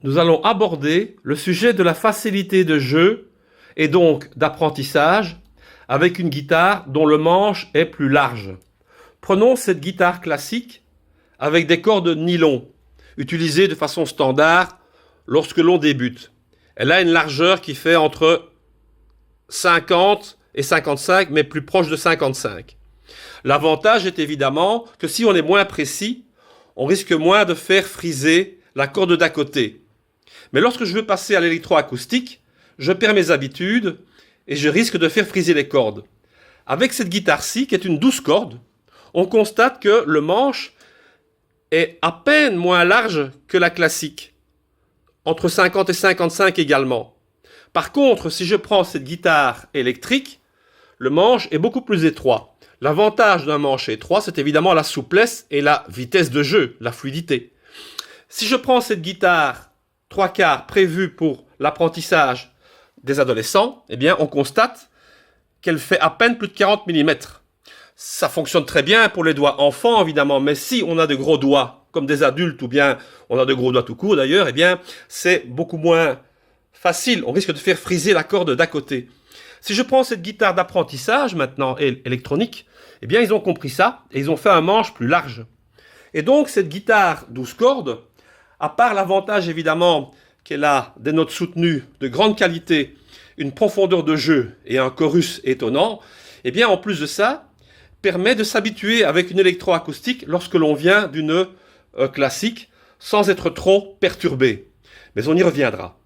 nous allons aborder le sujet de la facilité de jeu et donc d'apprentissage avec une guitare dont le manche est plus large. Prenons cette guitare classique avec des cordes nylon, utilisées de façon standard lorsque l'on débute. Elle a une largeur qui fait entre 50 et 55, mais plus proche de 55. L'avantage est évidemment que si on est moins précis, on risque moins de faire friser la corde d'à côté. Mais lorsque je veux passer à l'électroacoustique, je perds mes habitudes et je risque de faire friser les cordes. Avec cette guitare-ci, qui est une 12 cordes, on constate que le manche est à peine moins large que la classique, entre 50 et 55 également. Par contre, si je prends cette guitare électrique, le manche est beaucoup plus étroit. L'avantage d'un manche étroit, c'est évidemment la souplesse et la vitesse de jeu, la fluidité. Si je prends cette guitare 3/4 prévue pour l'apprentissage des adolescents, eh bien, on constate qu'elle fait à peine plus de 40 mm. Ça fonctionne très bien pour les doigts enfants, évidemment, mais si on a de gros doigts, comme des adultes, ou bien on a de gros doigts tout court d'ailleurs, eh bien, c'est beaucoup moins facile. On risque de faire friser la corde d'à côté. Si je prends cette guitare d'apprentissage, maintenant, électronique, eh bien, ils ont compris ça, et ils ont fait un manche plus large. Et donc, cette guitare 12 cordes, à part l'avantage, évidemment, qu'elle a des notes soutenues de grande qualité, une profondeur de jeu et un chorus étonnant, eh bien, en plus de ça, permet de s'habituer avec une électroacoustique lorsque l'on vient d'une classique sans être trop perturbé. Mais on y reviendra.